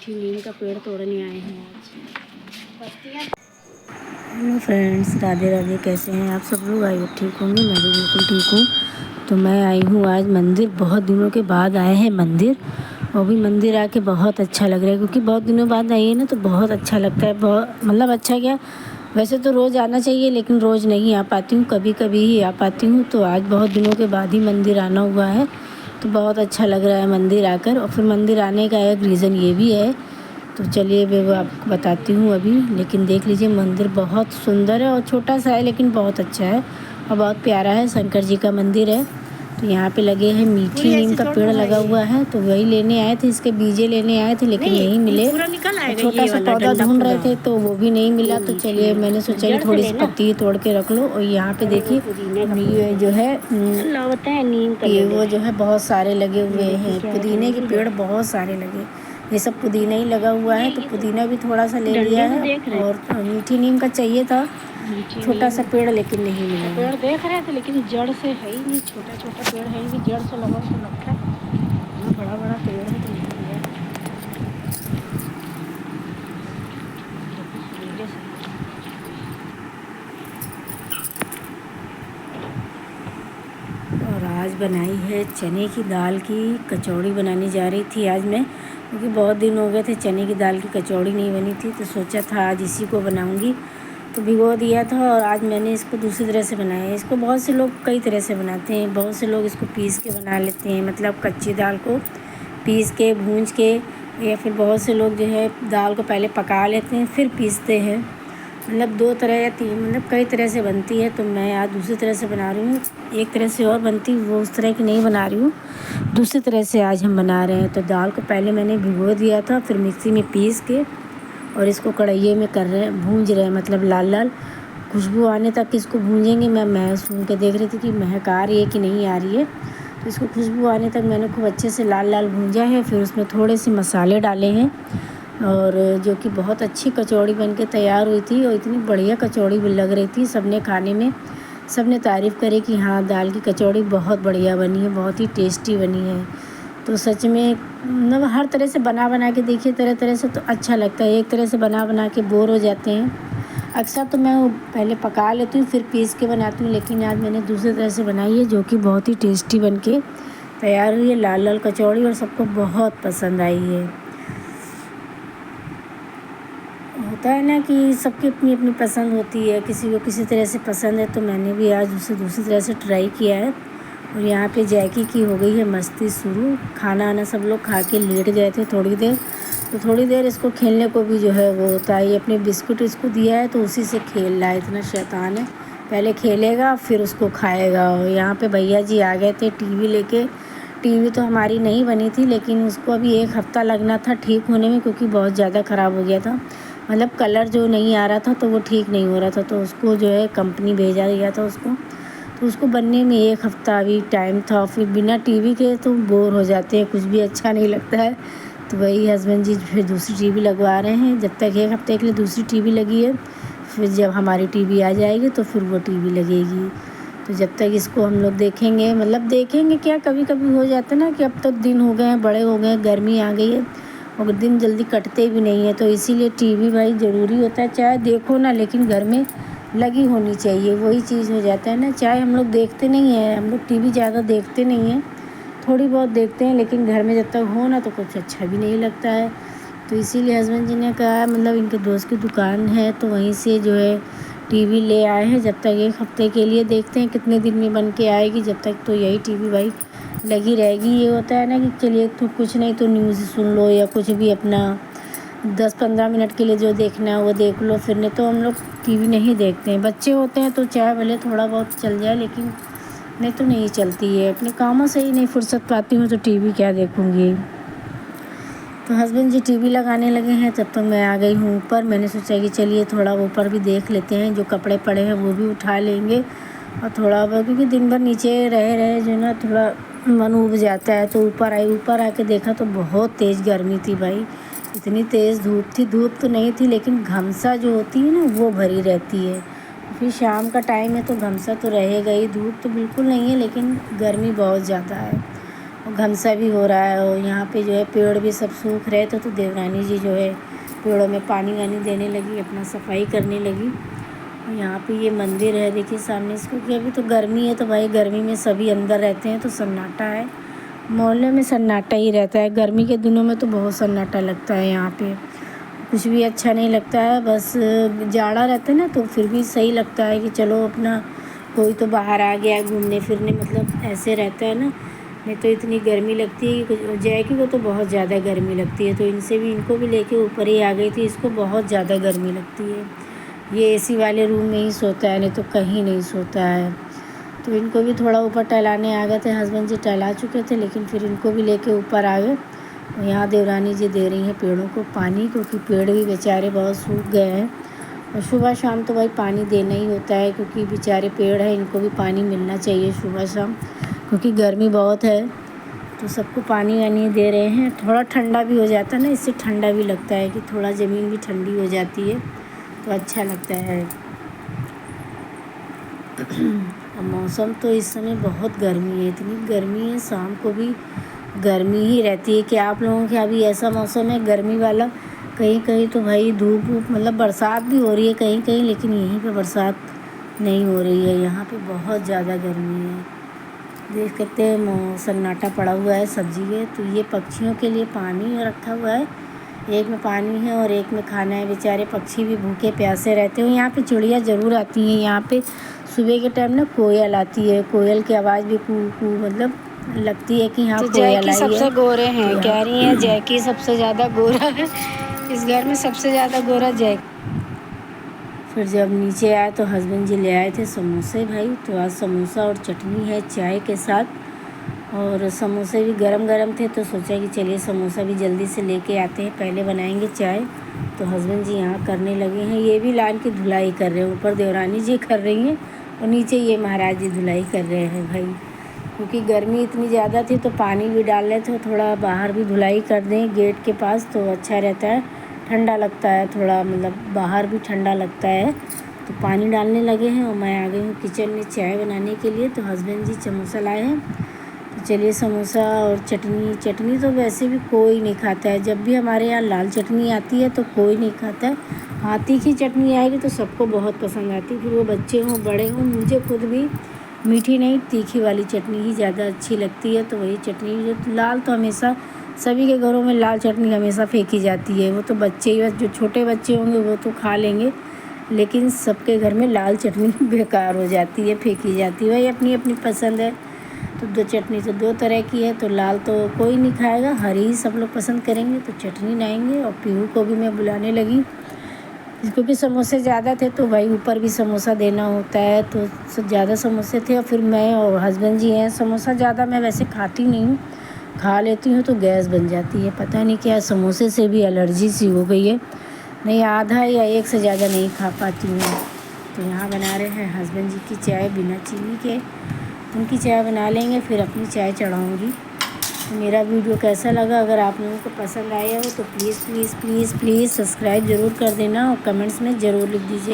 मीठी नीम का पेड़ तोड़ने आए हैं आज। Hello friends, Radhe Radhe. कैसे हैं आप सब लोग? आई ठीक होंगे। मैं भी बिल्कुल ठीक हूँ। तो मैं आई हूँ आज मंदिर। बहुत दिनों के बाद आए हैं मंदिर, और भी मंदिर आके बहुत अच्छा लग रहा है, क्योंकि बहुत दिनों बाद आई है ना, तो बहुत अच्छा लगता है। बहुत मतलब अच्छा क्या, वैसे तो रोज़ आना चाहिए, लेकिन रोज़ नहीं आ पाती हूँ, कभी कभी ही आ पाती हूँ। तो आज बहुत दिनों के बाद ही मंदिर आना हुआ है, तो बहुत अच्छा लग रहा है मंदिर आकर। और फिर मंदिर आने का एक रीज़न ये भी है, तो चलिए मैं वो आपको बताती हूँ अभी। लेकिन देख लीजिए, मंदिर बहुत सुंदर है और छोटा सा है, लेकिन बहुत अच्छा है और बहुत प्यारा है। शंकर जी का मंदिर है। तो यहाँ पे लगे हैं, मीठी नीम का पेड़ लगा हुआ है, तो वही लेने आए थे, इसके बीजे लेने आए थे, लेकिन नहीं मिले। तो छोटा सा पौधा ढूंढ रहे थे, तो वो भी नहीं मिला। तो चलिए मैंने सोचा कि थोड़ी सी पत्ती तोड़ के रख लो। और यहाँ पे देखिए जो है वो जो है बहुत सारे लगे हुए हैं, पुदीने के पेड़ बहुत सारे लगे। ये सब पुदीना ही लगा हुआ है, तो पुदीना भी थोड़ा सा ले लिया है। और मीठी नीम का चाहिए था छोटा सा पेड़, लेकिन नहीं मिला। पेड़ देख रहे थे, लेकिन जड़ से है ही नहीं। छोटा छोटा पेड़ है ही, जड़ से लगा तो लगता है। इतना बड़ा बड़ा पेड़ है तो नहीं मिला। और आज बनाई है चने की दाल की कचौड़ी बनाने जा रही थी आज मैं, क्योंकि बहुत दिन हो गए थे चने की दाल की कचौड़ी नहीं बनी थी। तो सोचा था आज इसी को बनाऊंगी, तो भिगो दिया था। और आज मैंने इसको दूसरी तरह से बनाया है। इसको बहुत से लोग कई तरह से बनाते हैं। बहुत से लोग इसको पीस के बना लेते हैं, मतलब कच्ची दाल को पीस के भूंज के, या फिर बहुत से लोग जो है दाल को पहले पका लेते हैं फिर पीसते हैं। मतलब दो तरह या तीन, मतलब कई तरह से बनती है। तो मैं आज दूसरी तरह से बना रही हूँ। एक तरह से और बनती, वो उस तरह की नहीं बना रही हूँ, दूसरी तरह से आज हम बना रहे हैं। तो दाल को पहले मैंने भिगो दिया था, फिर मिक्सी में पीस के और इसको कढ़ाई में कर रहे हैं, भूंज रहे हैं, मतलब लाल लाल खुशबू आने तक इसको भूंजेंगे। मैं सुन के देख रही थी कि महक आ रही है कि नहीं आ रही है। तो इसको खुशबू आने तक मैंने खूब अच्छे से लाल लाल भूंजा है। फिर उसमें थोड़े से मसाले डाले हैं, और जो कि बहुत अच्छी कचौड़ी बन के तैयार हुई थी। और इतनी बढ़िया कचौड़ी भी लग रही थी, सबने खाने में सबने तारीफ़ करी कि हाँ, दाल की कचौड़ी बहुत बढ़िया बनी है, बहुत ही टेस्टी बनी है। तो सच में मतलब हर तरह से बना बना के देखिए, तरह तरह से, तो अच्छा लगता है। एक तरह से बना बना के बोर हो जाते हैं। अक्सर तो मैं पहले पका लेती हूँ फिर पीस के बनाती हूँ, लेकिन आज मैंने दूसरी तरह से बनाई है, जो कि बहुत ही टेस्टी बन के तैयार हुई है, लाल लाल कचौड़ी, और सबको बहुत पसंद आई है। होता है ना कि सबकी अपनी अपनी पसंद होती है, किसी को किसी तरह से पसंद है। तो मैंने भी आज उसे दूसरी तरह से ट्राई किया है। और यहाँ पे जैकी की हो गई है मस्ती शुरू। खाना आना सब लोग खा के लेट गए थे थोड़ी देर, तो थोड़ी देर इसको खेलने को भी जो है वो होता है। अपने बिस्कुट इसको दिया है, तो उसी से खेल रहा है। इतना शैतान है, पहले खेलेगा फिर उसको खाएगा। और यहाँ पे भैया जी आ गए थे टीवी लेके। टीवी तो हमारी नहीं बनी थी, लेकिन उसको अभी 1 हफ़्ता लगना था ठीक होने में, क्योंकि बहुत ज़्यादा ख़राब हो गया था। मतलब कलर जो नहीं आ रहा था, तो वो ठीक नहीं हो रहा था। तो उसको जो है कंपनी भेजा गया था उसको, तो उसको बनने में 1 हफ़्ता अभी टाइम था। फिर बिना टीवी के तो बोर हो जाते हैं, कुछ भी अच्छा नहीं लगता है। तो वही हस्बैंड जी फिर दूसरी टीवी लगवा रहे हैं। जब तक 1 हफ़्ते के लिए दूसरी टीवी लगी है, फिर जब हमारी टीवी आ जाएगी तो फिर वो टीवी लगेगी। तो जब तक इसको हम लोग देखेंगे, मतलब देखेंगे क्या, कभी कभी हो जाता है ना कि अब तो दिन हो गए हैं, बड़े हो गए हैं, गर्मी आ गई है और दिन जल्दी कटते भी नहीं है। तो इसीलिए टीवी भाई ज़रूरी होता है, चाहे देखो ना, लेकिन घर में लगी होनी चाहिए। वही चीज़ हो जाता है ना, चाहे हम लोग देखते नहीं हैं, हम लोग टीवी ज़्यादा देखते नहीं हैं, थोड़ी बहुत देखते हैं, लेकिन घर में जब तक हो ना, तो कुछ अच्छा भी नहीं लगता है। तो इसीलिए हस्बैंड जी ने कहा, मतलब इनके दोस्त की दुकान है, तो वहीं से जो है टीवी ले आए हैं। जब तक 1 हफ़्ते के लिए, देखते हैं कितने दिन में बन के आएगी। जब तक तो यही टीवी भाई लगी रहेगी। ये होता है ना कि चलिए तो कुछ नहीं तो न्यूज़ सुन लो, या कुछ भी अपना 10-15 मिनट के लिए जो देखना है वो देख लो। फिर नहीं तो हम लोग टीवी नहीं देखते हैं। बच्चे होते हैं तो चाहे भले थोड़ा बहुत चल जाए, लेकिन नहीं तो नहीं चलती है। अपने कामों से ही नहीं फुर्सत पाती हूँ, तो टीवी क्या देखूँगी। तो हस्बैंड जी टीवी लगाने लगे हैं, तब तक मैं आ गई हूँ ऊपर। मैंने सोचा कि चलिए थोड़ा ऊपर भी देख लेते हैं, जो कपड़े पड़े हैं वो भी उठा लेंगे। और थोड़ा बहुत, क्योंकि दिन भर नीचे रहे रहे जो ना थोड़ा मन उब जाता है। तो ऊपर आई, ऊपर आके देखा तो बहुत तेज़ गर्मी थी भाई, इतनी तेज़ धूप थी। धूप तो नहीं थी, लेकिन घमसा जो होती है ना, वो भरी रहती है। फिर शाम का टाइम है तो घमसा तो रहेगा ही। धूप तो बिल्कुल नहीं है, लेकिन गर्मी बहुत ज़्यादा है। और घमसा भी हो रहा है। और यहाँ पे जो है पेड़ भी सब सूख रहे थे, तो देवरानी जी जो है पेड़ों में पानी वानी देने लगी, अपना सफाई करने लगी। और यहाँ पे ये मंदिर है, देखिए सामने इसको, कि अभी तो गर्मी है तो भाई गर्मी में सभी अंदर रहते हैं तो सन्नाटा है, मोहल्ले में सन्नाटा ही रहता है। गर्मी के दिनों में तो बहुत सन्नाटा लगता है यहाँ पे, कुछ भी अच्छा नहीं लगता है। बस जाड़ा रहता है ना तो फिर भी सही लगता है कि चलो अपना कोई तो बाहर आ गया घूमने फिरने, मतलब ऐसे रहता है ना। नहीं तो इतनी गर्मी लगती है कि जैकी को तो बहुत ज़्यादा गर्मी लगती है, तो इनको भी लेके ऊपर ही आ गई थी। इसको बहुत ज़्यादा गर्मी लगती है, ये एसी वाले रूम में ही सोता है, नहीं तो कहीं नहीं सोता है। तो इनको भी थोड़ा ऊपर टहलाने आ गए थे, हस्बैंड जी टहला चुके थे, लेकिन फिर इनको भी लेके ऊपर आ गए। और यहाँ देवरानी जी दे रही हैं पेड़ों को पानी, क्योंकि पेड़ भी बेचारे बहुत सूख गए हैं। और सुबह शाम तो भाई पानी देना ही होता है, क्योंकि बेचारे पेड़ हैं, इनको भी पानी मिलना चाहिए सुबह शाम, क्योंकि गर्मी बहुत है। तो सबको पानी वानी दे रहे हैं। थोड़ा ठंडा भी हो जाता है ना, इससे ठंडा भी लगता है कि थोड़ा ज़मीन भी ठंडी हो जाती है तो अच्छा लगता है। और मौसम तो इस समय बहुत गर्मी है, इतनी गर्मी है, शाम को भी गर्मी ही रहती है। कि आप लोगों के अभी ऐसा मौसम है गर्मी वाला? कहीं कहीं तो भाई धूप वूप, मतलब बरसात भी हो रही है कहीं कहीं, लेकिन यहीं पे बरसात नहीं हो रही है। यहाँ पे बहुत ज़्यादा गर्मी है, देख सकते हैं सन्नाटा पड़ा हुआ है सब्जी के। तो ये पक्षियों के लिए पानी रखा हुआ है, एक में पानी है और एक में खाना है। बेचारे पक्षी भी भूखे प्यासे रहते हैं। यहाँ पे चिड़िया ज़रूर आती हैं, यहाँ पे सुबह के टाइम ना कोयल आती है, कोयल की आवाज़ भी कू कू मतलब लगती है कि यहाँ तो कोयल जैकी आई सबसे है। गोरे हैं, कह रही हैं जैकी सबसे ज़्यादा गोरा है इस घर में, सबसे ज़्यादा गोरा जैकी। फिर जब नीचे आए तो हस्बैंड जी ले आए थे समोसे भाई, तो आज समोसा और चटनी है चाय के साथ। और समोसे भी गरम गरम थे, तो सोचा कि चलिए समोसा भी जल्दी से लेके आते हैं, पहले बनाएंगे चाय। तो हस्बैंड जी यहाँ करने लगे हैं, ये भी लान की धुलाई कर रहे हैं। ऊपर देवरानी जी कर रही हैं और नीचे ये महाराज जी धुलाई कर रहे हैं भाई, क्योंकि गर्मी इतनी ज़्यादा थी तो पानी भी डाल रहे थे। थोड़ा बाहर भी धुलाई कर दें गेट के पास तो अच्छा रहता है, ठंडा लगता है थोड़ा, मतलब बाहर भी ठंडा लगता है। तो पानी डालने लगे हैं और मैं आ गई हूँ किचन में चाय बनाने के लिए। तो हस्बैंड जी समोसा लाए हैं, तो चलिए समोसा और चटनी तो वैसे भी कोई नहीं खाता है। जब भी हमारे यहाँ लाल चटनी आती है तो कोई नहीं खाता है, हाँ तीखी चटनी आएगी तो सबको बहुत पसंद आती है, फिर वो बच्चे हों बड़े हों। मुझे खुद भी मीठी नहीं तीखी वाली चटनी ही ज़्यादा अच्छी लगती है। तो वही चटनी, जो लाल तो हमेशा सभी के घरों में लाल चटनी हमेशा फेंकी जाती है, वो तो बच्चे ही, जो छोटे बच्चे होंगे वो तो खा लेंगे, लेकिन सबके घर में लाल चटनी बेकार हो जाती है, फेंकी जाती है। वही अपनी अपनी पसंद है। तो दो चटनी तो दो तरह की है, तो लाल तो कोई नहीं खाएगा, हरी ही सब लोग पसंद करेंगे, तो चटनी लाएंगे। और पीहू को भी मैं बुलाने लगी, क्योंकि समोसे ज़्यादा थे तो भाई ऊपर भी समोसा देना होता है, तो ज़्यादा समोसे थे। और फिर मैं और हस्बैंड जी हैं, समोसा ज़्यादा मैं वैसे खाती नहीं हूँ, खा लेती हूँ तो गैस बन जाती है, पता नहीं क्या समोसे से भी एलर्जी सी हो गई है, नहीं आधा या एक से ज़्यादा नहीं खा पाती हूँ। तो यहाँ बना रहे हैं हस्बैंड जी की चाय बिना चीनी के, उनकी चाय बना लेंगे फिर अपनी चाय चढ़ाऊँगी। तो मेरा वीडियो कैसा लगा, अगर आप लोगों को पसंद आया हो तो please please please please subscribe ज़रूर कर देना और कमेंट्स में ज़रूर लिख दीजिए।